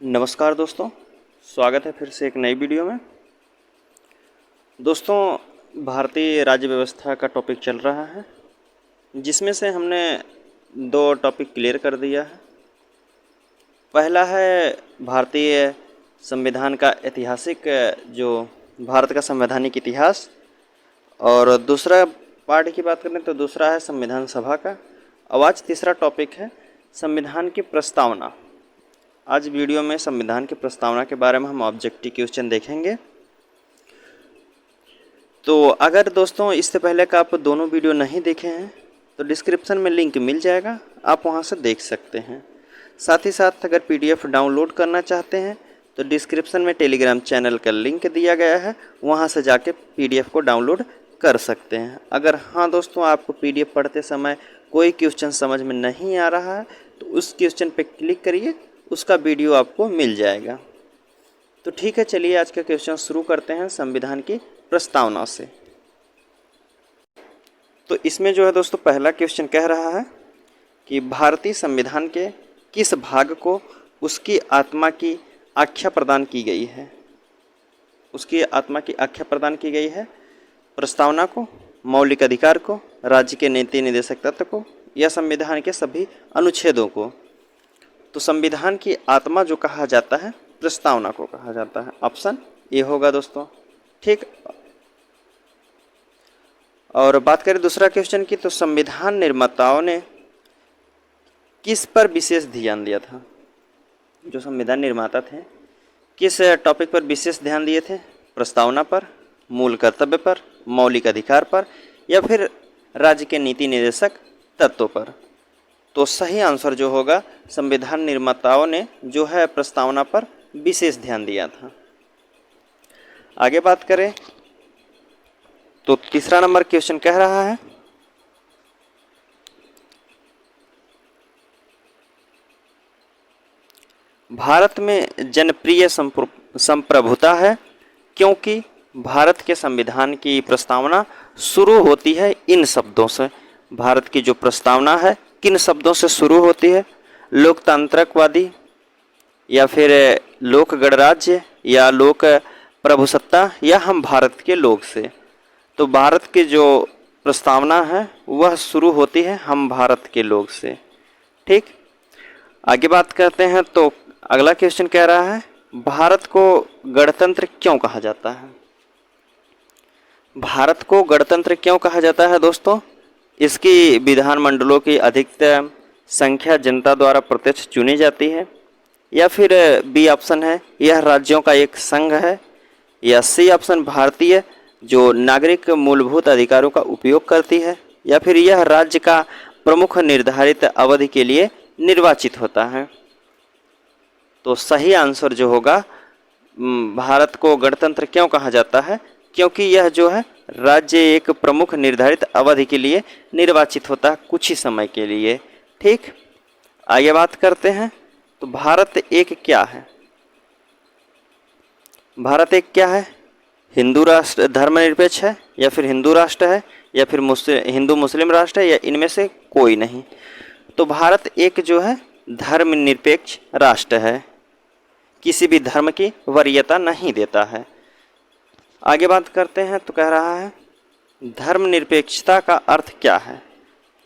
नमस्कार दोस्तों, स्वागत है फिर से एक नई वीडियो में। दोस्तों, भारतीय राज्य व्यवस्था का टॉपिक चल रहा है, जिसमें से हमने दो टॉपिक क्लियर कर दिया है। पहला है भारतीय संविधान का ऐतिहासिक जो भारत का संवैधानिक इतिहास, और दूसरा पार्ट की बात करें तो दूसरा है संविधान सभा का। अब आज तीसरा टॉपिक है संविधान की प्रस्तावना। आज वीडियो में संविधान की प्रस्तावना के बारे में हम ऑब्जेक्टिव क्वेश्चन देखेंगे। तो अगर दोस्तों इससे पहले का आप दोनों वीडियो नहीं देखे हैं तो डिस्क्रिप्शन में लिंक मिल जाएगा, आप वहां से देख सकते हैं। साथ ही साथ अगर पीडीएफ डाउनलोड करना चाहते हैं तो डिस्क्रिप्शन में टेलीग्राम चैनल का लिंक दिया गया है, वहां से जाके पीडीएफ को डाउनलोड कर सकते हैं। अगर हाँ दोस्तों, आपको पीडीएफ पढ़ते समय कोई क्वेश्चन समझ में नहीं आ रहा है तो उस क्वेश्चन पर क्लिक करिए, उसका वीडियो आपको मिल जाएगा। तो ठीक है, चलिए आज का क्वेश्चन शुरू करते हैं संविधान की प्रस्तावना से। तो इसमें जो है दोस्तों, पहला क्वेश्चन कह रहा है कि भारतीय संविधान के किस भाग को उसकी आत्मा की आख्या प्रदान की गई है। उसकी आत्मा की आख्या प्रदान की गई है प्रस्तावना को, मौलिक अधिकार को, राज्य के नीति निर्देशक तत्व को, या संविधान के सभी अनुच्छेदों को। तो संविधान की आत्मा जो कहा जाता है प्रस्तावना को कहा जाता है। ऑप्शन ए होगा दोस्तों, ठीक। और बात करें दूसरा क्वेश्चन की, तो संविधान निर्माताओं ने किस पर विशेष ध्यान दिया था। जो संविधान निर्माता थे किस टॉपिक पर विशेष ध्यान दिए थे, प्रस्तावना पर, मूल कर्तव्य पर, मौलिक अधिकार पर, या फिर राज्य के नीति निर्देशक तत्वों पर। तो सही आंसर जो होगा, संविधान निर्माताओं ने जो है प्रस्तावना पर विशेष ध्यान दिया था। आगे बात करें तो तीसरा नंबर क्वेश्चन कह रहा है भारत में जनप्रिय संप्रभुता है क्योंकि भारत के संविधान की प्रस्तावना शुरू होती है इन शब्दों से। भारत की जो प्रस्तावना है किन शब्दों से शुरू होती है, लोकतांत्रिकवादी, या फिर लोक गणराज्य, या लोक प्रभुसत्ता, या हम भारत के लोग से। तो भारत की जो प्रस्तावना है वह शुरू होती है हम भारत के लोग से, ठीक। आगे बात करते हैं तो अगला क्वेश्चन कह रहा है भारत को गणतंत्र क्यों कहा जाता है। भारत को गणतंत्र क्यों कहा जाता है दोस्तों, इसकी विधानमंडलों की अधिकतम संख्या जनता द्वारा प्रत्यक्ष चुनी जाती है, या फिर बी ऑप्शन है यह राज्यों का एक संघ है, या सी ऑप्शन भारतीय जो नागरिक मूलभूत अधिकारों का उपयोग करती है, या फिर यह राज्य का प्रमुख निर्धारित अवधि के लिए निर्वाचित होता है। तो सही आंसर जो होगा, भारत को गणतंत्र क्यों कहा जाता है, क्योंकि यह जो है राज्य एक प्रमुख निर्धारित अवधि के लिए निर्वाचित होता है, कुछ ही समय के लिए, ठीक। आगे बात करते हैं तो भारत एक क्या है। भारत एक क्या है, हिंदू राष्ट्र, धर्मनिरपेक्ष है, या फिर हिंदू राष्ट्र है, या फिर हिंदू मुस्लिम राष्ट्र है, या इनमें से कोई नहीं। तो भारत एक जो है धर्मनिरपेक्ष राष्ट्र है, किसी भी धर्म की वरीयता नहीं देता है। आगे बात करते हैं तो कह रहा है धर्मनिरपेक्षता का अर्थ क्या है।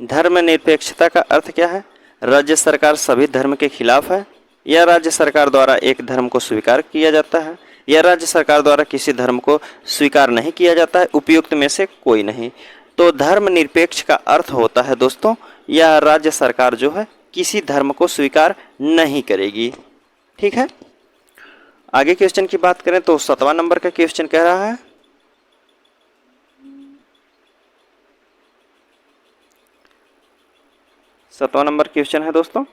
धर्मनिरपेक्षता का अर्थ क्या है, राज्य सरकार सभी धर्म के खिलाफ है, या राज्य सरकार द्वारा एक धर्म को स्वीकार किया जाता है, या राज्य सरकार द्वारा किसी धर्म को स्वीकार नहीं किया जाता है, उपयुक्त में से कोई नहीं। तो धर्मनिरपेक्ष का अर्थ होता है दोस्तों, यह राज्य सरकार जो है किसी धर्म को स्वीकार नहीं करेगी, ठीक है। आगे क्वेश्चन की बात करें तो 7वां नंबर का क्वेश्चन कह रहा है 7वां नंबर क्वेश्चन है दोस्तों,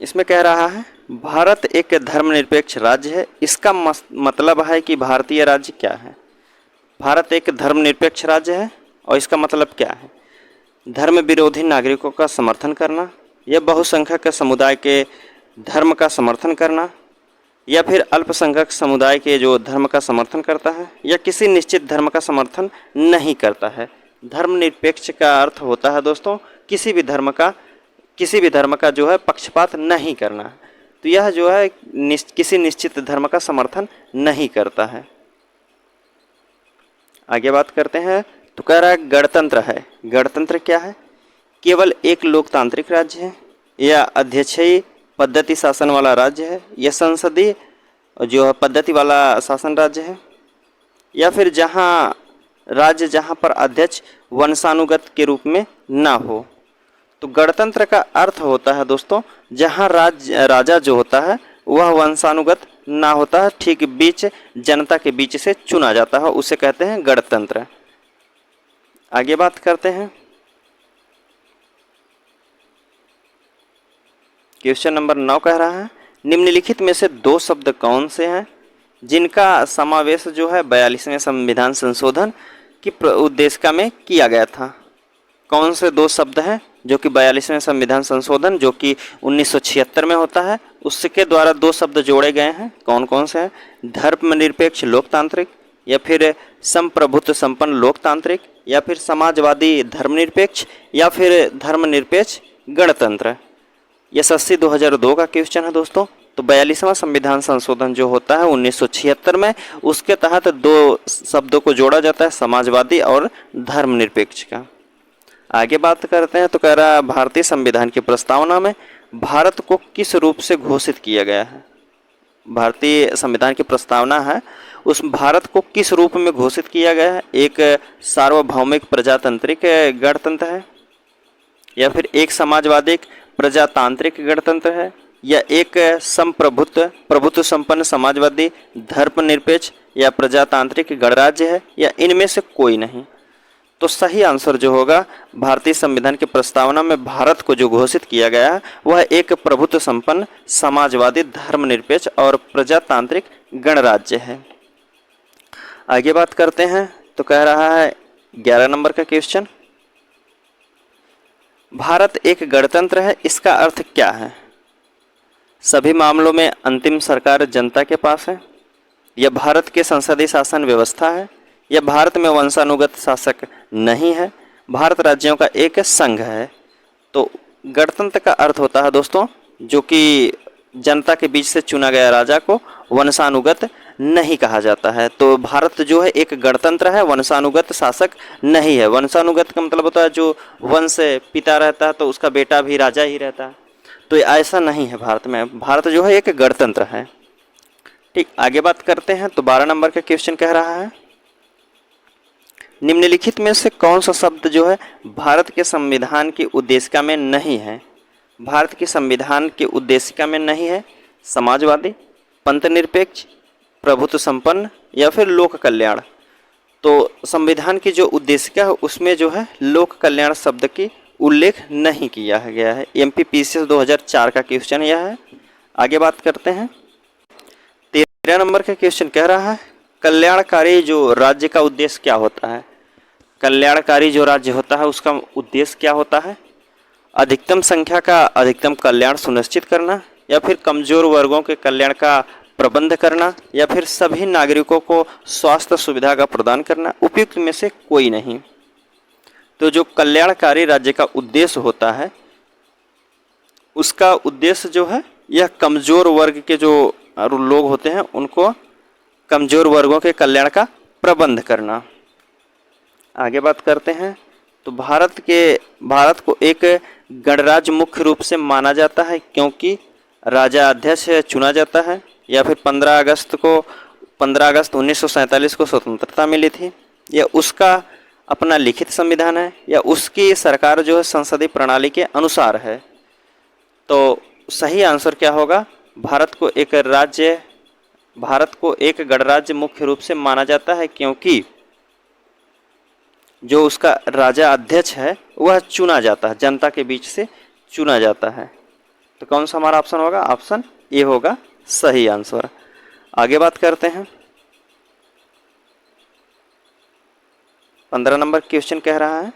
इसमें कह रहा है भारत एक धर्मनिरपेक्ष राज्य है, इसका मतलब है कि भारतीय राज्य क्या है। भारत एक धर्मनिरपेक्ष राज्य है और इसका मतलब क्या है, धर्म विरोधी नागरिकों का समर्थन करना, या बहुसंख्यक समुदाय के धर्म का समर्थन करना, या फिर अल्पसंख्यक समुदाय के जो धर्म का समर्थन करता है, या किसी निश्चित धर्म का समर्थन नहीं करता है। धर्मनिरपेक्ष का अर्थ होता है दोस्तों किसी भी धर्म का जो है पक्षपात नहीं करना। तो यह जो है किसी निश्चित धर्म का समर्थन नहीं करता है। आगे बात करते हैं, तो कह रहा है गणतंत्र है। गणतंत्र क्या है? केवल एक लोकतांत्रिक राज्य है, या अध्यक्षीय पद्धति शासन वाला राज्य है, या संसदीय जो है पद्धति वाला शासन राज्य है, या फिर जहाँ पर अध्यक्ष वंशानुगत के रूप में ना हो। तो गणतंत्र का अर्थ होता है दोस्तों, जहाँ राजा जो होता है वह वंशानुगत ना होता है, ठीक बीच जनता के बीच से चुना जाता है, उसे कहते हैं गणतंत्र। आगे बात करते हैं, क्वेश्चन नंबर 9 कह रहा है निम्नलिखित में से दो शब्द कौन से हैं जिनका समावेश जो है 42वें संविधान संशोधन की उद्देशिका में किया गया था। कौन से दो शब्द हैं जो कि 42वें संविधान संशोधन जो कि 1976 में होता है उसके द्वारा दो शब्द जोड़े गए हैं, कौन कौन से हैं? धर्मनिरपेक्ष लोकतांत्रिक, या फिर संप्रभुत्व संपन्न लोकतांत्रिक, या फिर समाजवादी धर्मनिरपेक्ष, या फिर धर्मनिरपेक्ष गणतंत्र। यह SSC 2002 का क्वेश्चन है दोस्तों। तो 42वां संविधान संशोधन जो होता है 1976 में, उसके तहत दो शब्दों को जोड़ा जाता है, समाजवादी और धर्मनिरपेक्ष का। आगे बात करते हैं, तो कह रहा है भारतीय संविधान की प्रस्तावना में भारत को किस रूप से घोषित किया गया है? भारतीय संविधान की प्रस्तावना है, उस भारत को किस रूप में घोषित किया गया है? एक सार्वभौमिक प्रजातांत्रिक गणतंत्र है, या फिर एक समाजवादी प्रजातांत्रिक गणतंत्र है, या एक प्रभुत्व संपन्न समाजवादी धर्मनिरपेक्ष या प्रजातांत्रिक गणराज्य है, या इनमें से कोई नहीं। तो सही आंसर जो होगा, भारतीय संविधान की प्रस्तावना में भारत को जो घोषित किया गया है वह एक प्रभुत्व संपन्न समाजवादी धर्मनिरपेक्ष और प्रजातांत्रिक गणराज्य है। आगे बात करते हैं, तो कह रहा है 11 नंबर का क्वेश्चन, भारत एक गणतंत्र है, इसका अर्थ क्या है? सभी मामलों में अंतिम सरकार जनता के पास है, यह भारत के संसदीय शासन व्यवस्था है, यह भारत में वंशानुगत शासक नहीं है, भारत राज्यों का एक संघ है। तो गणतंत्र का अर्थ होता है दोस्तों जो कि जनता के बीच से चुना गया राजा को वंशानुगत नहीं कहा जाता है। तो भारत जो है एक गणतंत्र है, वंशानुगत शासक नहीं है। वंशानुगत का मतलब होता है जो वंश पिता रहता है तो उसका बेटा भी राजा ही रहता है, तो ऐसा नहीं है भारत में। भारत जो है एक गणतंत्र है। ठीक, आगे बात करते हैं, तो 12 नंबर का क्वेश्चन कह रहा है निम्नलिखित में से कौन सा शब्द जो है भारत के संविधान की उद्देशिका में नहीं है? भारत की संविधान की उद्देशिका में नहीं है, समाजवादी, पंथनिरपेक्ष, प्रभुत्व संपन्न, या फिर लोक कल्याण। तो संविधान की जो उद्देशिका है उसमें जो है लोक कल्याण शब्द की उल्लेख नहीं किया गया है। MPPCS 2004 का क्वेश्चन यह है। आगे बात करते हैं, 13 नंबर का क्वेश्चन कह रहा है कल्याणकारी जो राज्य का उद्देश्य क्या होता है? कल्याणकारी जो राज्य होता है उसका उद्देश्य क्या होता है? अधिकतम संख्या का अधिकतम कल्याण सुनिश्चित करना, या फिर कमजोर वर्गों के कल्याण का प्रबंध करना, या फिर सभी नागरिकों को स्वास्थ्य सुविधा का प्रदान करना। उपयुक्त में से कोई नहीं। तो जो कल्याणकारी राज्य का उद्देश्य होता है उसका उद्देश्य जो है यह कमजोर वर्ग के जो लोग होते हैं उनको, कमजोर वर्गों के कल्याण का प्रबंध करना। आगे बात करते हैं, तो भारत को एक गणराज्य मुख्य रूप से माना जाता है क्योंकि राजा अध्यक्ष चुना जाता है, या फिर 15 अगस्त 1947 को स्वतंत्रता मिली थी, या उसका अपना लिखित संविधान है, या उसकी सरकार जो है संसदीय प्रणाली के अनुसार है। तो सही आंसर क्या होगा? भारत को एक गणराज्य मुख्य रूप से माना जाता है क्योंकि जो उसका राजा अध्यक्ष है वह चुना जाता है, जनता के बीच से चुना जाता है। तो कौन सा हमारा ऑप्शन होगा? ऑप्शन ए होगा सही आंसर। आगे बात करते हैं, 15 नंबर क्वेश्चन कह रहा है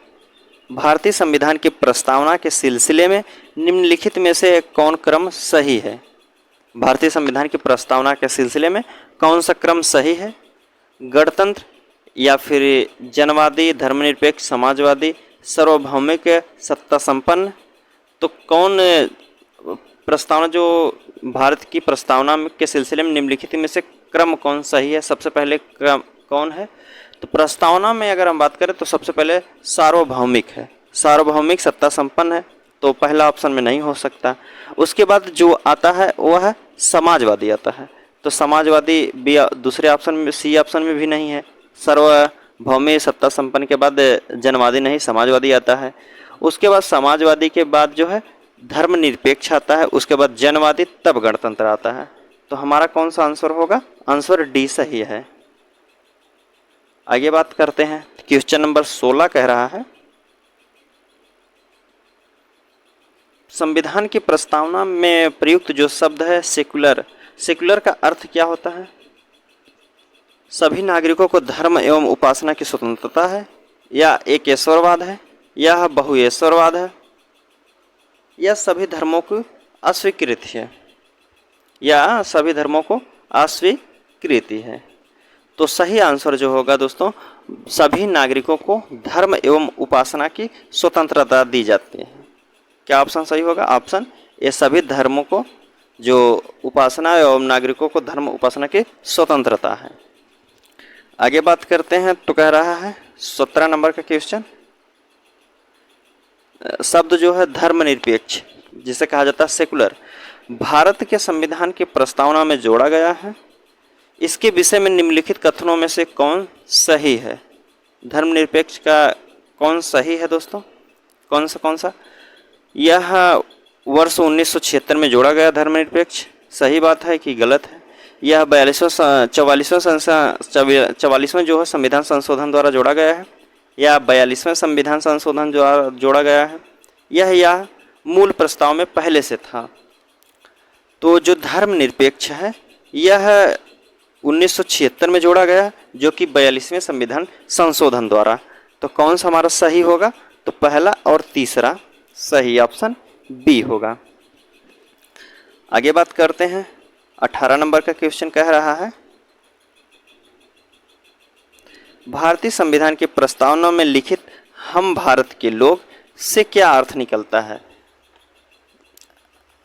भारतीय संविधान की प्रस्तावना के सिलसिले में निम्नलिखित में से कौन क्रम सही है? भारतीय संविधान की प्रस्तावना के सिलसिले में कौन सा क्रम सही है? गणतंत्र, या फिर जनवादी, धर्मनिरपेक्ष, समाजवादी, सार्वभौमिक, सत्ता संपन्न। तो कौन प्रस्तावना जो भारत की प्रस्तावना के सिलसिले में निम्नलिखित में से क्रम कौन सही है? सबसे पहले क्रम कौन है? तो प्रस्तावना में अगर हम बात करें तो सबसे पहले सार्वभौमिक है, सार्वभौमिक सत्ता संपन्न है, तो पहला ऑप्शन में नहीं हो सकता। उसके बाद जो आता है वह है समाजवादी आता है, तो समाजवादी बी दूसरे ऑप्शन में, सी ऑप्शन में भी नहीं है। सार्वभौमिक सत्ता संपन्न के बाद जनवादी नहीं, समाजवादी आता है। उसके बाद समाजवादी के बाद जो है धर्मनिरपेक्ष आता है, उसके बाद जनवादी, तब गणतंत्र आता है। तो हमारा कौन सा आंसर होगा? आंसर डी सही है। आगे बात करते हैं। क्वेश्चन नंबर 16 कह रहा है, संविधान की प्रस्तावना में प्रयुक्त जो शब्द है सेक्युलर, सेक्युलर का अर्थ क्या होता है? सभी नागरिकों को धर्म एवं उपासना की स्वतंत्रता है, या एकेश्वरवाद है, या बहुईश्वरवाद है, या सभी धर्मों को अस्वीकृति है, या सभी धर्मों को अस्वीकृति है। तो सही आंसर जो होगा दोस्तों, सभी नागरिकों को धर्म एवं उपासना की स्वतंत्रता दी जाती है। क्या ऑप्शन सही होगा? ऑप्शन ए, सभी धर्मों को जो उपासना एवं नागरिकों को धर्म उपासना की स्वतंत्रता है। आगे बात करते हैं। तो कह रहा है 17 नंबर का क्वेश्चन, शब्द जो है धर्मनिरपेक्ष, जिसे कहा जाता है सेकुलर, भारत के संविधान की प्रस्तावना में जोड़ा गया है। इसके विषय में निम्नलिखित कथनों में से कौन सही है? धर्मनिरपेक्ष का कौन सही है दोस्तों? कौन सा? यह वर्ष 1976 में जोड़ा गया धर्मनिरपेक्ष, सही बात है कि गलत है? यह 44वें जो है संविधान संशोधन द्वारा जोड़ा गया है, या 42वें संविधान संशोधन द्वारा जोड़ा गया है, यह मूल प्रस्ताव में पहले से था। तो जो धर्मनिरपेक्ष है यह 1976 में जोड़ा गया, जो कि 42वें संविधान संशोधन द्वारा। तो कौन सा हमारा सही होगा? तो पहला और तीसरा सही, ऑप्शन बी होगा। आगे बात करते हैं। 18 नंबर का क्वेश्चन कह रहा है, भारतीय संविधान की प्रस्तावना में लिखित हम भारत के लोग से क्या अर्थ निकलता है?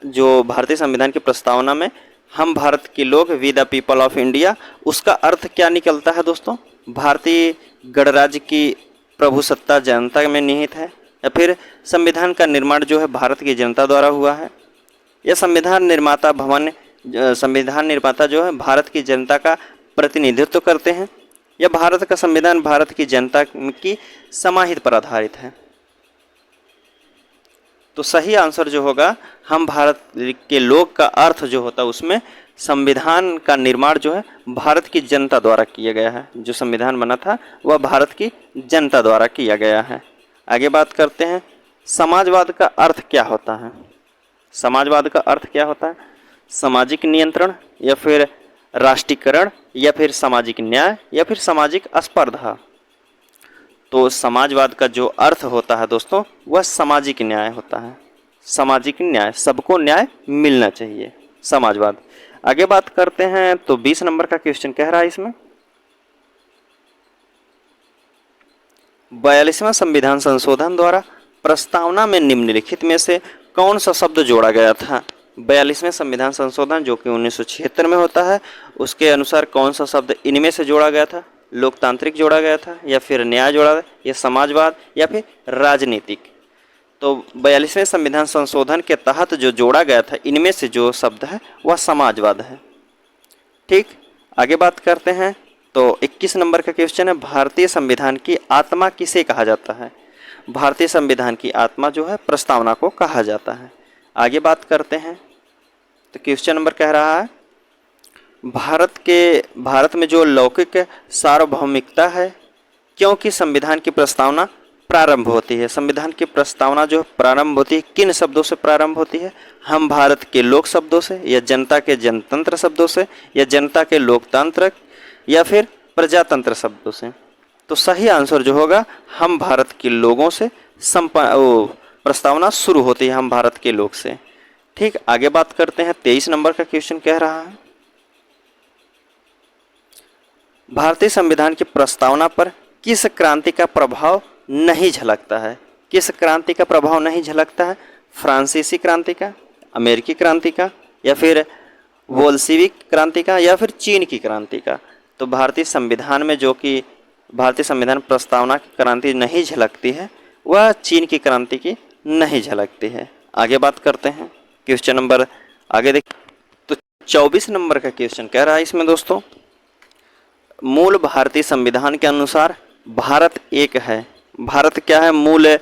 जो भारतीय संविधान की प्रस्तावना में हम भारत के लोग, we the people of India, उसका अर्थ क्या निकलता है दोस्तों? भारतीय गणराज्य की प्रभुसत्ता जनता में निहित है, या फिर संविधान का निर्माण जो है भारत की जनता द्वारा हुआ है, या संविधान निर्माता जो है भारत की जनता का प्रतिनिधित्व करते हैं, या भारत का संविधान भारत की जनता की समाहित पर आधारित है। तो सही आंसर जो होगा, हम भारत के लोग का अर्थ जो होता है उसमें संविधान का निर्माण जो है भारत की जनता द्वारा किया गया है। जो संविधान बना था वह भारत की जनता द्वारा किया गया है। आगे बात करते हैं। समाजवाद का अर्थ क्या होता है? समाजवाद का अर्थ क्या होता है? सामाजिक नियंत्रण, या फिर राष्ट्रीयकरण, या फिर सामाजिक न्याय, या फिर सामाजिक स्पर्धा। तो समाजवाद का जो अर्थ होता है दोस्तों वह सामाजिक न्याय होता है। सामाजिक न्याय, सबको न्याय मिलना चाहिए, समाजवाद। आगे बात करते हैं। तो 20 नंबर का क्वेश्चन कह रहा है इसमें, 42वां संविधान संशोधन द्वारा प्रस्तावना में निम्नलिखित में से कौन सा शब्द जोड़ा गया था? 42वें संविधान संशोधन जो कि 1976 में होता है, उसके अनुसार कौन सा शब्द इनमें से जोड़ा गया था? लोकतांत्रिक जोड़ा गया था, या फिर न्याय जोड़ा, या समाजवाद, या फिर राजनीतिक। तो 42वें संविधान संशोधन के तहत जो जोड़ा गया था इनमें से जो शब्द है वह समाजवाद है। ठीक, आगे बात करते हैं। तो 21 नंबर का क्वेश्चन है, भारतीय संविधान की आत्मा किसे कहा जाता है? भारतीय संविधान की आत्मा जो है प्रस्तावना को कहा जाता है। आगे बात करते हैं। तो क्वेश्चन नंबर कह रहा है, भारत में जो लौकिक सार्वभौमिकता है, क्योंकि संविधान की प्रस्तावना प्रारंभ होती है। संविधान की प्रस्तावना जो प्रारंभ होती है किन शब्दों से प्रारंभ होती है? हम भारत के लोक शब्दों से, या जनता के जनतंत्र शब्दों से, या जनता के लोकतंत्र, या फिर प्रजातंत्र शब्दों से। तो सही आंसर जो होगा, हम भारत के लोगों से प्रस्तावना शुरू होती है, हम भारत के लोग से। ठीक, आगे बात करते हैं। 23 नंबर का क्वेश्चन कह रहा है, भारतीय संविधान की प्रस्तावना पर किस क्रांति का प्रभाव नहीं झलकता है? किस क्रांति का प्रभाव नहीं झलकता है? फ्रांसीसी क्रांति का, अमेरिकी क्रांति का, या फिर बोल्शिविक क्रांति का, या फिर चीन की क्रांति का। तो भारतीय संविधान में जो कि भारतीय संविधान प्रस्तावना की क्रांति नहीं झलकती है, वह चीन की क्रांति की नहीं झलकती है। आगे बात करते हैं क्वेश्चन नंबर, आगे देखिए। तो 24 नंबर का क्वेश्चन कह रहा है इसमें दोस्तों, मूल भारतीय संविधान के अनुसार भारत एक है। भारत क्या है? मूल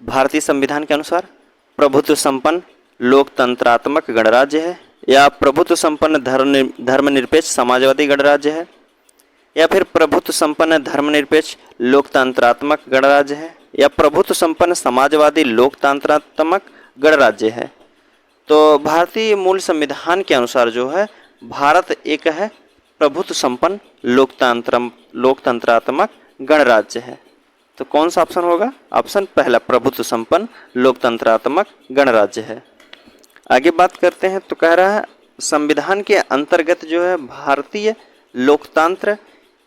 भारतीय संविधान के अनुसार प्रभुत्व संपन्न लोकतंत्रात्मक गणराज्य है, या प्रभुत्व संपन्न धर्मनिरपेक्ष समाजवादी गणराज्य है, या फिर प्रभुत्व संपन्न धर्मनिरपेक्ष लोकतंत्रात्मक गणराज्य है, या प्रभुत्व संपन्न समाजवादी लोकतंत्रात्मक गणराज्य है। तो भारतीय मूल संविधान के अनुसार जो है भारत एक है प्रभुत्व संपन्न लोकतंत्रात्मक गणराज्य है। तो कौन सा ऑप्शन होगा? ऑप्शन पहला, प्रभुत्व संपन्न लोकतंत्रात्मक गणराज्य है। आगे बात करते हैं। तो कह रहा है संविधान के अंतर्गत जो है भारतीय लोकतंत्र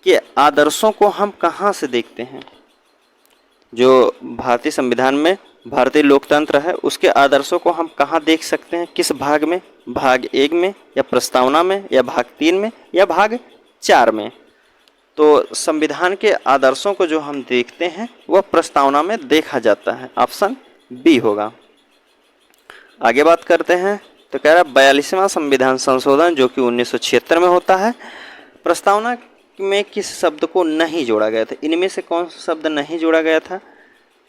के आदर्शों को हम कहाँ से देखते हैं? जो भारतीय संविधान में भारतीय लोकतंत्र है उसके आदर्शों को हम कहाँ देख सकते हैं? किस भाग में? भाग 1 में, या प्रस्तावना में, या भाग 3 में, या भाग 4 में? तो संविधान के आदर्शों को जो हम देखते हैं वह प्रस्तावना में देखा जाता है, ऑप्शन बी होगा। आगे बात करते हैं। तो कह रहा है 42वां संविधान संशोधन जो कि 1976 में होता है, प्रस्तावना में किस शब्द को नहीं जोड़ा गया था? इनमें से कौन सा शब्द नहीं जोड़ा गया था?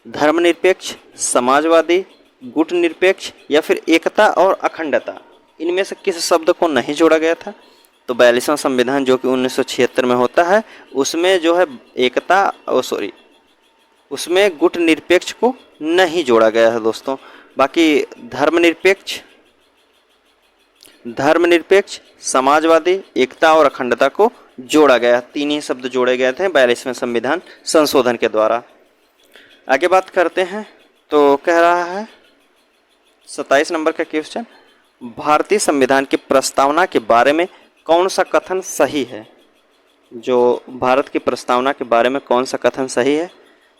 धर्मनिरपेक्ष, समाजवादी, गुट निरपेक्ष, या फिर एकता और अखंडता। इनमें से किस शब्द को नहीं जोड़ा गया था? तो 42वां संविधान जो कि 1976 में होता है उसमें जो है उसमें गुट निरपेक्ष को नहीं जोड़ा गया है दोस्तों। बाकी धर्मनिरपेक्ष, समाजवादी, एकता और अखंडता को जोड़ा गया। 3 ही शब्द जोड़े गए थे 42वें संविधान संशोधन के द्वारा। आगे बात करते हैं। तो कह रहा है 27 नंबर का क्वेश्चन, भारतीय संविधान की प्रस्तावना के बारे में कौन सा कथन सही है? जो भारत की प्रस्तावना के बारे में कौन सा कथन सही है?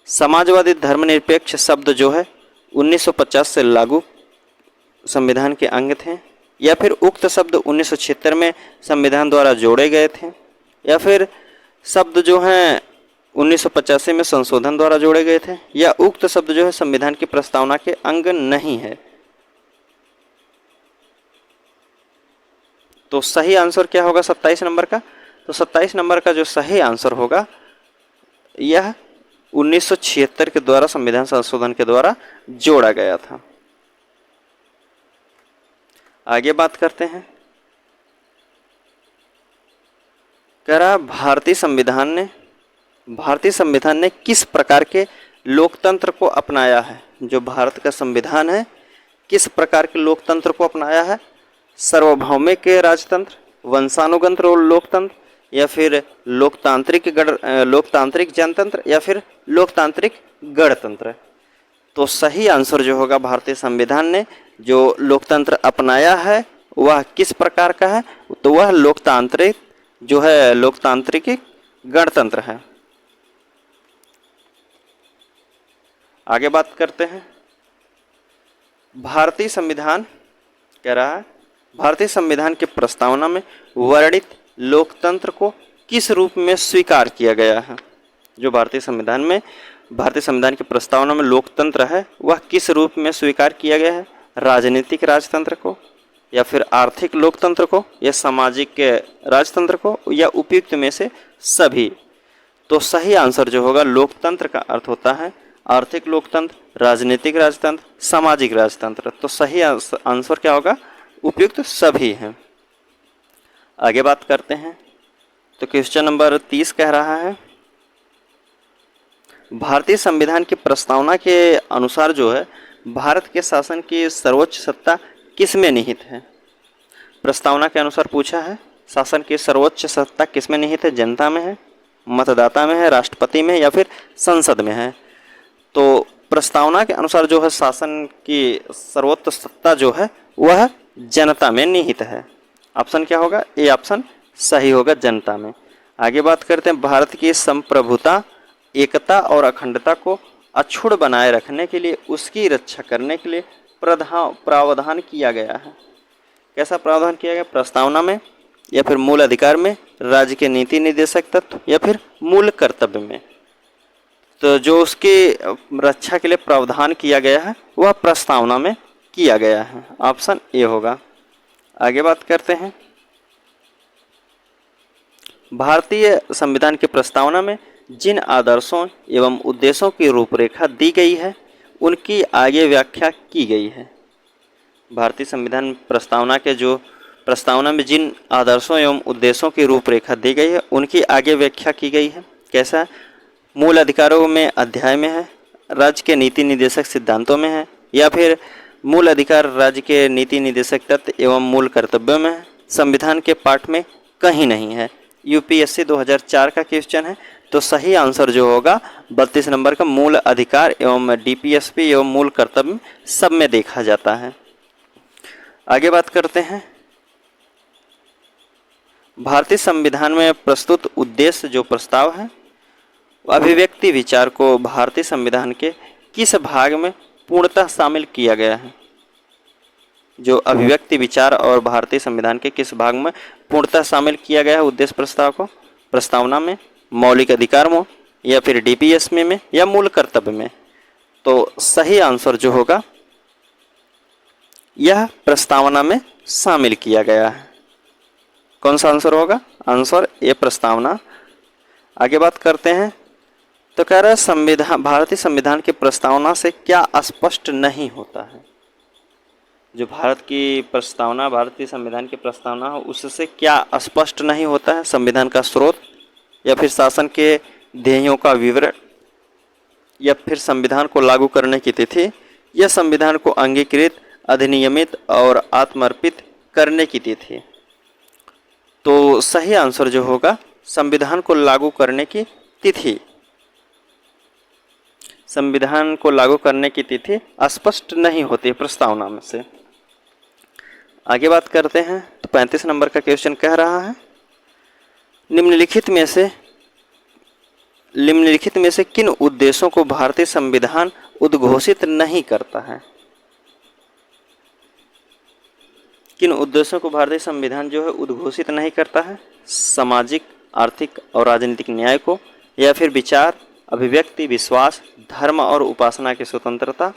समाजवादी धर्मनिरपेक्ष शब्द जो है 1950 से लागू संविधान के अंग थे, या फिर उक्त शब्द 1976 में संविधान द्वारा जोड़े गए थे, या फिर शब्द जो हैं 1985 में संशोधन द्वारा जोड़े गए थे, या उक्त शब्द जो है संविधान की प्रस्तावना के अंग नहीं है। तो सही आंसर क्या होगा 27 नंबर का? तो 27 नंबर का जो सही आंसर होगा यह 1976 के द्वारा संविधान संशोधन के द्वारा जोड़ा गया था। आगे बात करते हैं। कह रहा भारतीय संविधान ने किस प्रकार के लोकतंत्र को अपनाया है? जो भारत का संविधान है किस प्रकार के लोकतंत्र को अपनाया है? सार्वभौमिक राजतंत्र, वंशानुगत लोकतंत्र, या फिर लोकतांत्रिक जनतंत्र, या फिर लोकतांत्रिक गणतंत्र। तो सही आंसर जो होगा भारतीय संविधान ने जो लोकतंत्र अपनाया है वह किस प्रकार का है? तो वह लोकतांत्रिक गणतंत्र है। आगे बात करते हैं। भारतीय संविधान कह रहा है भारतीय संविधान की प्रस्तावना में वर्णित लोकतंत्र को किस रूप में स्वीकार किया गया है? जो भारतीय संविधान की प्रस्तावना में लोकतंत्र है वह किस रूप में स्वीकार किया गया है? राजनीतिक राजतंत्र को, या फिर आर्थिक लोकतंत्र को, या सामाजिक राजतंत्र को, या उपयुक्त में से सभी। तो सही आंसर जो होगा, लोकतंत्र का अर्थ होता है आर्थिक लोकतंत्र, राजनीतिक राजतंत्र, सामाजिक राजतंत्र। तो सही आंसर क्या होगा? उपयुक्त सभी हैं। आगे बात करते हैं। तो क्वेश्चन नंबर 30 कह रहा है भारतीय संविधान की प्रस्तावना के अनुसार जो है भारत के शासन की सर्वोच्च सत्ता किस में निहित है? प्रस्तावना के अनुसार पूछा है शासन की सर्वोच्च सत्ता किस में निहित है? जनता में है, मतदाता में है, राष्ट्रपति में, या फिर संसद में है? तो प्रस्तावना के अनुसार जो है शासन की सर्वोच्च सत्ता जो है वह जनता में निहित है। ऑप्शन क्या होगा? ए ऑप्शन सही होगा, जनता में। आगे बात करते हैं। भारत की संप्रभुता, एकता और अखंडता को अक्षुण्ण बनाए रखने के लिए, उसकी रक्षा करने के लिए प्रावधान किया गया है। कैसा प्रावधान किया गया? प्रस्तावना में या फिर मूल अधिकार में, राज्य के नीति निर्देशक तत्व या फिर मूल कर्तव्य में। तो जो उसकी रक्षा के लिए प्रावधान किया गया है वह प्रस्तावना में किया गया है। ऑप्शन ए होगा। आगे बात करते हैं। भारतीय संविधान की प्रस्तावना में जिन आदर्शों एवं उद्देश्यों की रूपरेखा दी गई है उनकी आगे व्याख्या की गई है। भारतीय संविधान प्रस्तावना के जो प्रस्तावना में जिन आदर्शों एवं उद्देश्यों की रूपरेखा दी गई है उनकी आगे व्याख्या की गई है। कैसा? मूल अधिकारों में अध्याय में है, राज्य के नीति निर्देशक सिद्धांतों में है, या फिर मूल अधिकार राज्य के नीति निर्देशक तत्व एवं मूल कर्तव्यों में है, संविधान के पाठ में कहीं नहीं है। यूपीएससी 2004 का क्वेश्चन है। तो सही आंसर जो होगा 32 नंबर का मूल अधिकार एवं डीपीएसपी एवं मूल कर्तव्य सब में देखा जाता है। आगे बात करते हैं। भारतीय संविधान में प्रस्तुत उद्देश्य जो प्रस्ताव है अभिव्यक्ति विचार को भारतीय संविधान के किस भाग में पूर्णतः शामिल किया गया है? जो अभिव्यक्ति विचार और भारतीय संविधान के किस भाग में पूर्णतः शामिल किया गया है उद्देश्य प्रस्ताव को? प्रस्तावना में, मौलिक अधिकार में, या फिर डीपीएसपी में, या मूल कर्तव्य में। तो सही आंसर जो होगा यह प्रस्तावना में शामिल किया गया है। कौन सा आंसर होगा? आंसर ए प्रस्तावना। आगे बात करते हैं। तो कह रहा है संविधान, भारतीय संविधान की प्रस्तावना से क्या स्पष्ट नहीं होता है? जो भारत की प्रस्तावना, भारतीय संविधान की प्रस्तावना हो उससे क्या स्पष्ट नहीं होता है? संविधान का स्रोत, या फिर शासन के ध्येयों का विवरण, या फिर संविधान को लागू करने की तिथि, या संविधान को अंगीकृत, अधिनियमित और आत्मर्पित करने की तिथि। तो सही आंसर जो होगा संविधान को लागू करने की तिथि। संविधान को लागू करने की तिथि स्पष्ट नहीं होती प्रस्तावना में से। आगे बात करते हैं। तो 35 नंबर का क्वेश्चन कह रहा है निम्नलिखित में से किन उद्देश्यों को भारतीय संविधान उद्घोषित नहीं करता है? किन उद्देश्यों को भारतीय संविधान जो है उद्घोषित नहीं करता है? सामाजिक, आर्थिक और राजनीतिक न्याय को, या फिर विचार, अभिव्यक्ति, विश्वास, धर्म और उपासना की स्वतंत्रता,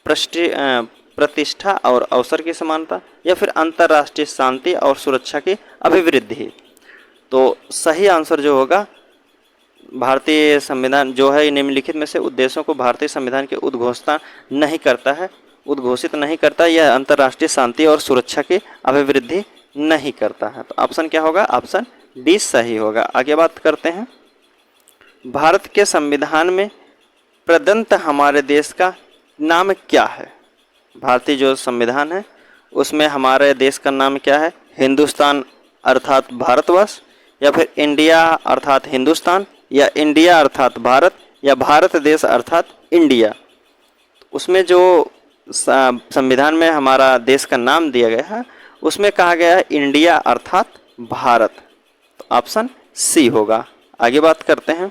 प्रतिष्ठा और अवसर की समानता, या फिर अंतर्राष्ट्रीय शांति और सुरक्षा की अभिवृद्धि। तो सही आंसर जो होगा भारतीय संविधान जो है निम्नलिखित में से उद्देश्यों को भारतीय संविधान के उद्घोषित नहीं करता, यह अंतर्राष्ट्रीय शांति और सुरक्षा की अभिवृद्धि नहीं करता है। तो ऑप्शन क्या होगा? ऑप्शन डी सही होगा। आगे बात करते हैं। भारत के संविधान में प्रदत्त हमारे देश का नाम क्या है? भारतीय जो संविधान है उसमें हमारे देश का नाम क्या है? हिंदुस्तान अर्थात भारतवर्ष, या फिर इंडिया अर्थात हिंदुस्तान, या इंडिया अर्थात भारत, या भारत देश अर्थात इंडिया। उसमें जो संविधान में हमारा देश का नाम दिया गया है उसमें कहा गया है इंडिया अर्थात भारत। तो ऑप्शन सी होगा। आगे बात करते हैं।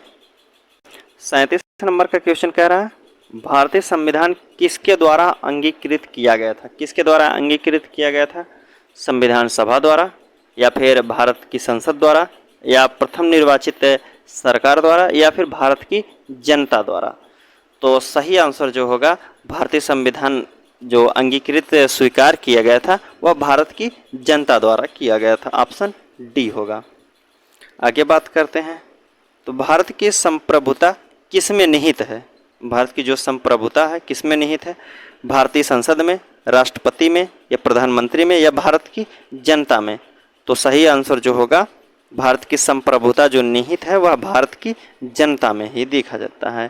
37 नंबर का क्वेश्चन कह रहा है भारतीय संविधान किसके द्वारा अंगीकृत किया गया था? किसके द्वारा अंगीकृत किया गया था? संविधान सभा द्वारा, या फिर भारत की संसद द्वारा, या प्रथम निर्वाचित सरकार द्वारा, या फिर भारत की जनता द्वारा। तो सही आंसर जो होगा भारतीय संविधान जो अंगीकृत स्वीकार किया गया था वह भारत की जनता द्वारा किया गया था। ऑप्शन डी होगा। आगे बात करते हैं। तो भारत की संप्रभुता किसमें निहित है? भारत की जो संप्रभुता है किसमें निहित है? भारतीय संसद में, राष्ट्रपति में, या प्रधानमंत्री में, या भारत की जनता में। तो सही आंसर जो होगा भारत की संप्रभुता जो निहित है वह भारत की जनता में ही देखा जाता है।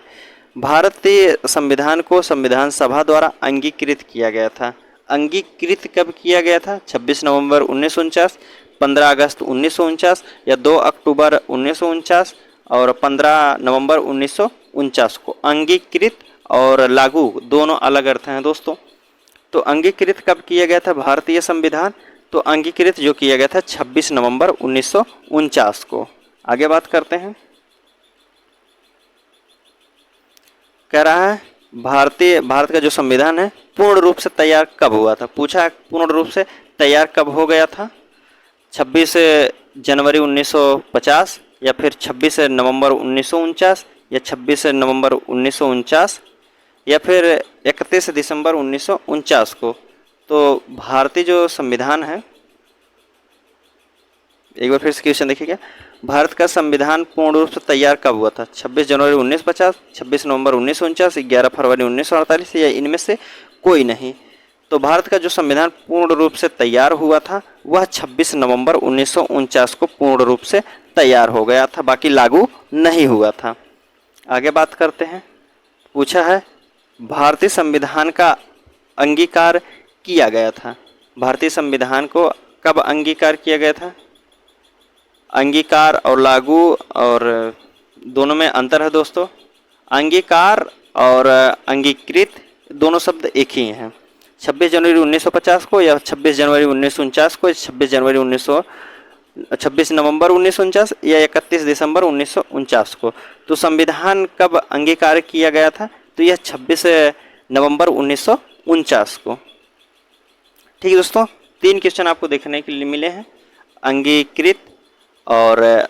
भारतीय संविधान को संविधान सभा द्वारा अंगीकृत किया गया था। अंगीकृत कब किया गया था? 26 नवंबर 1949, 15 अगस्त 1949, या 2 अक्टूबर 1949 और 15 नवंबर 1949 को। अंगीकृत और लागू दोनों अलग अर्थ हैं दोस्तों। तो अंगीकृत कब किया गया था भारतीय संविधान? तो अंगीकृत जो किया गया था 26 नवंबर 1949 को। आगे बात करते हैं। कह रहा है भारत का जो संविधान है पूर्ण रूप से तैयार कब हुआ था? पूछा है पूर्ण रूप से तैयार कब हो गया था? 26 जनवरी 1950 या फिर 26 नवंबर 1949 या 26 नवंबर 1949 या फिर 31 दिसंबर 1949 को। तो भारतीय जो संविधान है, एक बार फिर से क्वेश्चन देखिएगा, भारत का संविधान पूर्ण रूप से तैयार कब हुआ था? 26 जनवरी 1950, 26 नवंबर 1949, 11 फरवरी 1948 या इनमें से कोई नहीं। तो भारत का जो संविधान पूर्ण रूप से तैयार हुआ था वह 26 नवंबर 1949 को पूर्ण रूप से तैयार हो गया था, बाकी लागू नहीं हुआ था। आगे बात करते हैं। पूछा है भारतीय संविधान का अंगीकार किया गया था। भारतीय संविधान को कब अंगीकार किया गया था? अंगीकार और लागू और दोनों में अंतर है दोस्तों। अंगीकार और अंगीकृत दोनों शब्द एक ही हैं। 26 जनवरी 1950 को या 26 जनवरी 1949 को, 26 नवंबर 1949 या 31 दिसंबर 1949 को। तो संविधान कब अंगीकार किया गया था? तो यह 26 नवंबर 1949 को। ठीक है दोस्तों, 3 क्वेश्चन आपको देखने के लिए मिले हैं। अंगीकृत और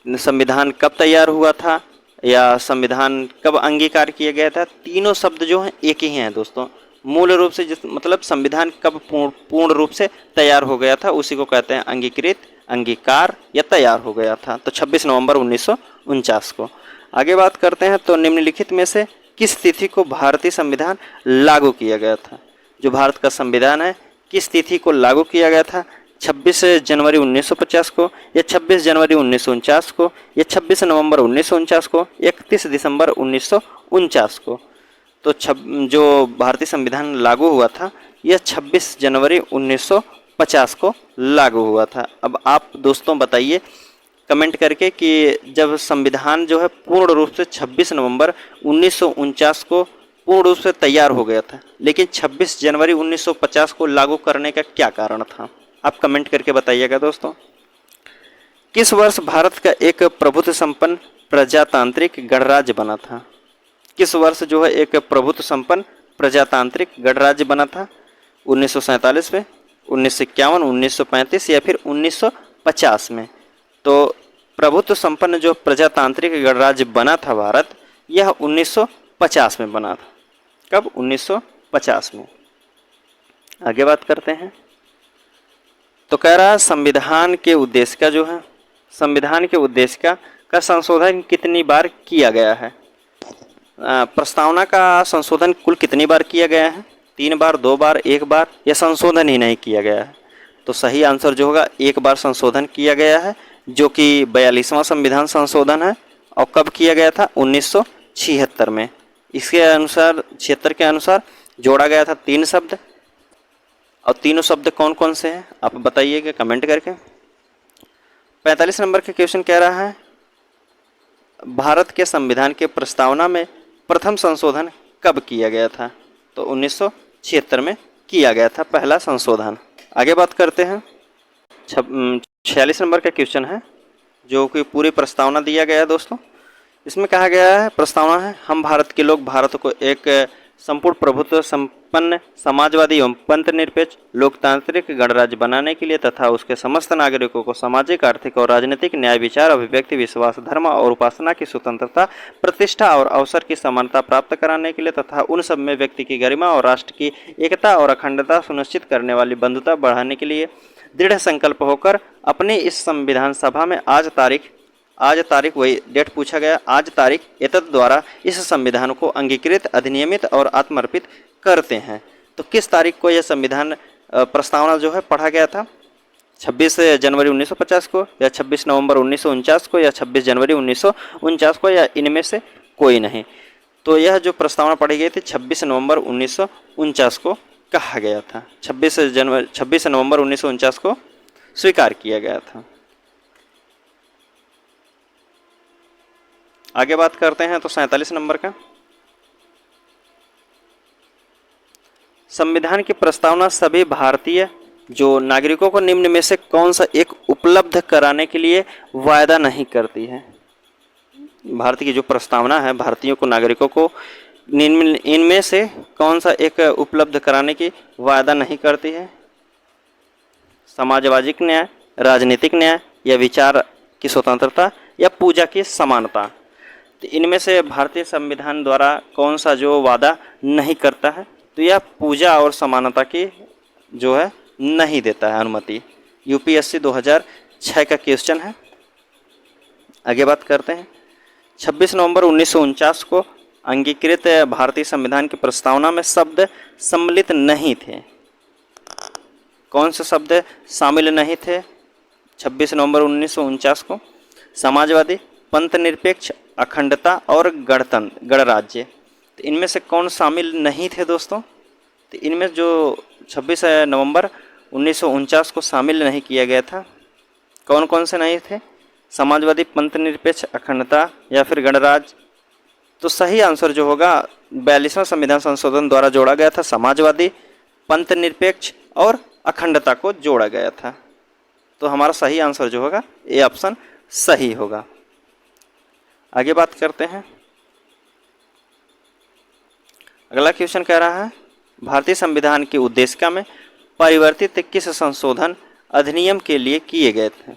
संविधान कब तैयार हुआ था या संविधान कब अंगीकार किया गया था। तीनों शब्द जो हैं एक ही हैं दोस्तों। मूल रूप से जिस मतलब संविधान कब पूर्ण रूप से तैयार हो गया था उसी को कहते हैं अंगीकृत, अंगीकार या तैयार हो गया था। तो 26 नवंबर 1949 को। आगे बात करते हैं। तो निम्नलिखित में से किस तिथि को भारतीय संविधान लागू किया गया था? जो भारत का संविधान है किस तिथि को लागू किया गया था? 26 जनवरी 1950 को या 26 जनवरी 1949 को या 26 नवंबर 1949 को, 31 दिसंबर 1949 को। तो जो भारतीय संविधान लागू हुआ था यह 26 जनवरी 1950 को लागू हुआ था। अब आप दोस्तों बताइए कमेंट करके कि जब संविधान जो है पूर्ण रूप से 26 नवंबर 1949 को पूर्ण रूप से तैयार हो गया था, लेकिन 26 जनवरी 1950 को लागू करने का क्या कारण था? आप कमेंट करके बताइएगा दोस्तों। किस वर्ष भारत का एक प्रभुत्व संपन्न प्रजातांत्रिक गणराज्य बना था? किस वर्ष जो है एक प्रभुत्व संपन्न प्रजातांत्रिक गणराज्य बना था? 1947 में, 1951, 1935 या फिर 1950 में। तो प्रभुत्व संपन्न जो प्रजातांत्रिक गणराज्य बना था भारत, यह 1950 में बना था। कब? 1950 में। आगे बात करते हैं। तो कह रहा है संविधान के उद्देश्य का जो है, संविधान के उद्देश्य का संशोधन कितनी बार किया गया है? प्रस्तावना का संशोधन कुल कितनी बार किया गया है? 3 बार, 2 बार, 1 बार या संशोधन ही नहीं किया गया है? तो सही आंसर जो होगा 1 बार संशोधन किया गया है, जो कि 42वां संविधान संशोधन है। और कब किया गया था? 1976 में। इसके अनुसार 76 के अनुसार जोड़ा गया था 3 शब्द। और तीनों शब्द कौन कौन से हैं आप बताइएगा कमेंट करके। 45 नंबर का क्वेश्चन कह रहा है भारत के संविधान के प्रस्तावना में प्रथम संशोधन कब किया गया था? तो 1976 में किया गया था पहला संशोधन। आगे बात करते हैं। 46 नंबर का क्वेश्चन है जो कि पूरी प्रस्तावना दिया गया है दोस्तों। इसमें कहा गया है, प्रस्तावना है, हम भारत के लोग भारत को एक संपूर्ण प्रभुत्व संपन्न समाजवादी एवं पंथ निरपेक्ष लोकतांत्रिक गणराज्य बनाने के लिए तथा उसके समस्त नागरिकों को सामाजिक, आर्थिक और राजनीतिक न्याय, विचार, अभिव्यक्ति, विश्वास, धर्म और उपासना की स्वतंत्रता, प्रतिष्ठा और अवसर की समानता प्राप्त कराने के लिए तथा उन सब में व्यक्ति की गरिमा और राष्ट्र की एकता और अखंडता सुनिश्चित करने वाली बंधुता बढ़ाने के लिए दृढ़ संकल्प होकर अपने इस संविधान सभा में आज तारीख वही डेट पूछा गया, आज तारीख एतद द्वारा इस संविधान को अंगीकृत, अधिनियमित और आत्मर्पित करते हैं। तो किस तारीख को यह संविधान प्रस्तावना जो है पढ़ा गया था? 26 जनवरी 1950 को या 26 नवंबर 1949 को या 26 जनवरी 1949 को या इनमें से कोई नहीं। तो यह जो प्रस्तावना पढ़ी गई थी 26 नवंबर 1949 को कहा गया था। 26 नवंबर 1949 को स्वीकार किया गया था। आगे बात करते हैं। तो 47 नंबर का, संविधान की प्रस्तावना सभी भारतीय जो नागरिकों को निम्न में से कौन सा एक उपलब्ध कराने के लिए वायदा नहीं करती है? भारत की जो प्रस्तावना है भारतीयों को, नागरिकों को इनमें से कौन सा एक उपलब्ध कराने की वायदा नहीं करती है? सामाजिक न्याय, राजनीतिक न्याय या विचार की स्वतंत्रता या पूजा की समानता। तो इनमें से भारतीय संविधान द्वारा कौन सा जो वादा नहीं करता है, तो यह पूजा और समानता की जो है नहीं देता है अनुमति। यूपीएससी 2006 का क्वेश्चन है। आगे बात करते हैं। 26 नवंबर 1949 को अंगीकृत भारतीय संविधान की प्रस्तावना में शब्द सम्मिलित नहीं थे। कौन से शब्द शामिल नहीं थे 26 नवंबर 1949 को? समाजवादी, पंथ निरपेक्ष, अखंडता और गणराज्य। तो इनमें से कौन शामिल नहीं थे दोस्तों? तो इनमें जो 26 नवंबर 1949 को शामिल नहीं किया गया था, कौन कौन से नहीं थे? समाजवादी, पंथ निरपेक्ष, अखंडता या फिर गणराज्य। तो सही आंसर जो होगा 42वां संविधान संशोधन द्वारा जोड़ा गया था समाजवादी, पंथ निरपेक्ष और अखंडता को जोड़ा गया था। तो हमारा सही आंसर जो होगा ए ऑप्शन सही होगा। आगे बात करते हैं। अगला क्वेश्चन कह रहा है भारतीय संविधान की उद्देशिका में परिवर्तित किस संशोधन अधिनियम के लिए किए गए थे?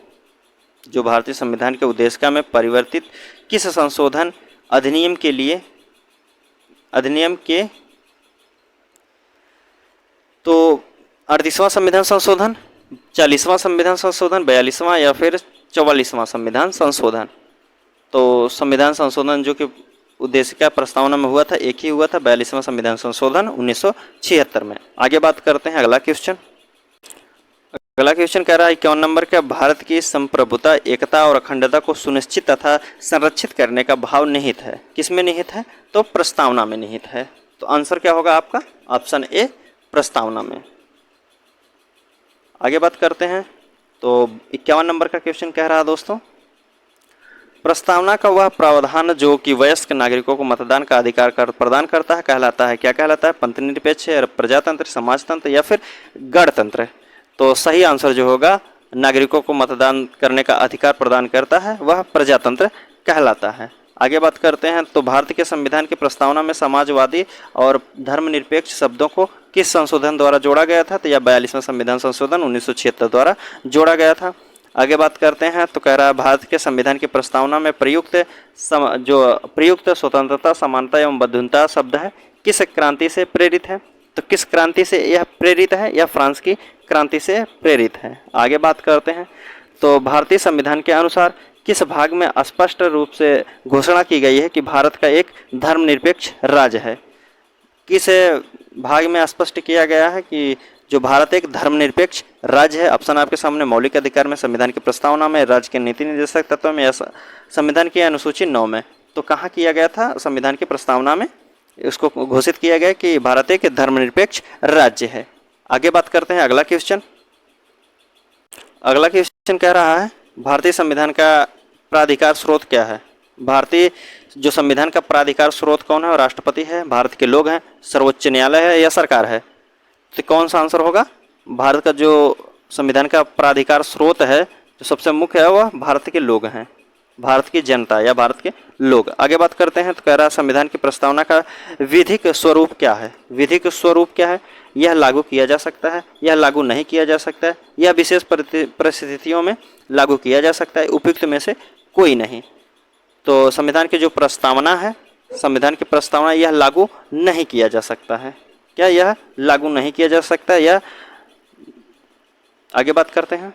जो भारतीय संविधान के उद्देशिका में परिवर्तित किस संशोधन अधिनियम के तो 38वां संविधान संशोधन, 40वां संविधान संशोधन, 42वां या फिर 44वां संविधान संशोधन। तो संविधान संशोधन जो कि उद्देशिका प्रस्तावना में हुआ था एक ही हुआ था, 42वां संविधान संशोधन 1976 में। आगे बात करते हैं अगला क्वेश्चन। अगला क्वेश्चन कह रहा है 51 नंबर का भारत की संप्रभुता, एकता और अखंडता को सुनिश्चित तथा संरक्षित करने का भाव निहित है। किसमें निहित है? तो प्रस्तावना में निहित है। तो आंसर क्या होगा आपका? ऑप्शन ए प्रस्तावना में। आगे बात करते हैं। तो 51 नंबर का क्वेश्चन कह रहा है दोस्तों प्रस्तावना का वह प्रावधान जो कि वयस्क नागरिकों को मतदान का अधिकार प्रदान करता है कहलाता है, क्या कहलाता है? पंथ निरपेक्ष, प्रजातंत्र, समाजतंत्र या फिर गणतंत्र। तो सही आंसर जो होगा नागरिकों को मतदान करने का अधिकार प्रदान करता है वह प्रजातंत्र कहलाता है। आगे बात करते हैं। तो भारत के संविधान की प्रस्तावना में समाजवादी और धर्मनिरपेक्ष शब्दों को किस संशोधन द्वारा जोड़ा गया था? तो यह 42वां संविधान संशोधन 1976 द्वारा जोड़ा गया था। आगे बात करते हैं। तो कह रहा है भारत के संविधान की प्रस्तावना में प्रयुक्त स्वतंत्रता, समानता एवं बंधुता शब्द है किस क्रांति से प्रेरित है? तो किस क्रांति से यह प्रेरित है? यह फ्रांस की क्रांति से प्रेरित है। आगे बात करते हैं। तो भारतीय संविधान के अनुसार किस भाग में स्पष्ट रूप से घोषणा की गई है कि भारत का एक धर्मनिरपेक्ष राज्य है? किस भाग में स्पष्ट किया गया है कि जो भारत एक धर्मनिरपेक्ष राज्य है? ऑप्शन आपके सामने मौलिक अधिकार में, संविधान की प्रस्तावना में, राज्य के नीति निर्देशक तत्व में या संविधान की अनुसूची 9 में। तो कहाँ किया गया था? संविधान की प्रस्तावना में इसको घोषित किया गया कि भारत एक धर्मनिरपेक्ष राज्य है। आगे बात करते हैं अगला क्वेश्चन। अगला क्वेश्चन कह रहा है भारतीय संविधान का प्राधिकार स्रोत क्या है? भारतीय जो संविधान का प्राधिकार स्रोत कौन है? राष्ट्रपति है, भारत के लोग हैं, सर्वोच्च न्यायालय है या सरकार है? तो कौन सा आंसर होगा? भारत का जो संविधान का प्राधिकार स्रोत है जो सबसे मुख्य है वह भारत के लोग हैं, भारत की जनता या भारत के लोग। आगे बात करते हैं। तो कह रहा है संविधान की प्रस्तावना का विधिक स्वरूप क्या है? विधिक स्वरूप क्या है? यह लागू किया जा सकता है, यह लागू नहीं किया जा सकता है, यह विशेष परिस्थितियों में लागू किया जा सकता है, उपयुक्त में से कोई नहीं। तो संविधान की जो प्रस्तावना है, संविधान की प्रस्तावना यह लागू नहीं किया जा सकता है। क्या यह लागू नहीं किया जा सकता है? यह आगे बात करते हैं।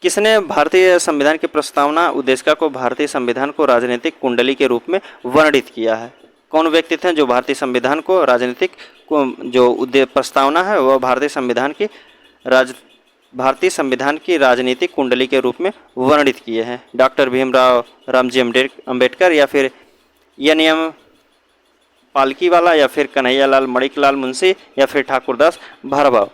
किसने भारतीय संविधान की प्रस्तावना उद्देशिका को भारतीय संविधान को राजनीतिक कुंडली के रूप में वर्णित किया है? कौन व्यक्ति थे जो भारतीय संविधान को राजनीतिक जो प्रस्तावना है वह भारतीय संविधान की राजनीतिक कुंडली के रूप में वर्णित किए हैं? डॉक्टर भीमराव रामजी अम्बेडकर या फिर एन.एम. पालकीवाला या फिर कन्हैयालाल मणिकलाल मुंशी या फिर ठाकुरदास भारभाव?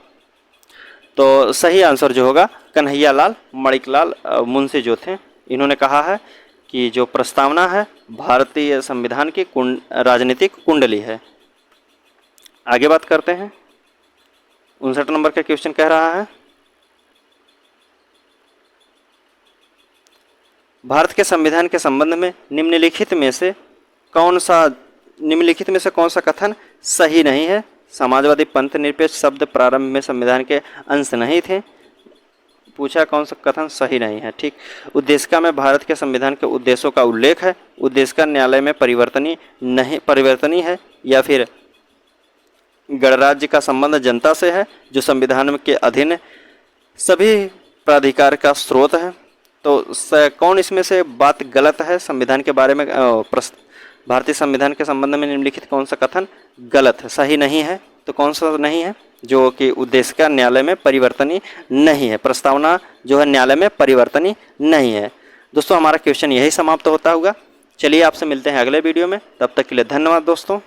तो सही आंसर जो होगा कन्हैयालाल मणिकलाल मुंशी जो थे, इन्होंने कहा है कि जो प्रस्तावना है भारतीय संविधान की राजनीतिक कुंडली है। आगे बात करते हैं। 59 नंबर का क्वेश्चन कह रहा है भारत के संविधान के संबंध में निम्नलिखित में से कौन सा कथन सही नहीं है समाजवादी पंथ निरपेक्ष शब्द प्रारंभ में संविधान के अंश नहीं थे। पूछा कौन सा कथन सही नहीं है। ठीक, उद्देशिका में भारत के संविधान के उद्देश्यों का उल्लेख है। उद्देशिका न्यायालय में परिवर्तनीय है या फिर गणराज्य का संबंध जनता से है जो संविधान के अधीन सभी प्राधिकार का स्रोत है। तो कौन इसमें से बात गलत है संविधान के बारे में, भारतीय संविधान के संबंध में निम्नलिखित कौन सा कथन गलत है, सही नहीं है। तो कौन सा नहीं है, जो कि उद्देशिका न्यायालय में परिवर्तनीय नहीं है, प्रस्तावना जो है न्यायालय में परिवर्तनीय नहीं है। दोस्तों हमारा क्वेश्चन यही समाप्त होता होगा। चलिए आपसे मिलते हैं अगले वीडियो में, तब तक के लिए धन्यवाद दोस्तों।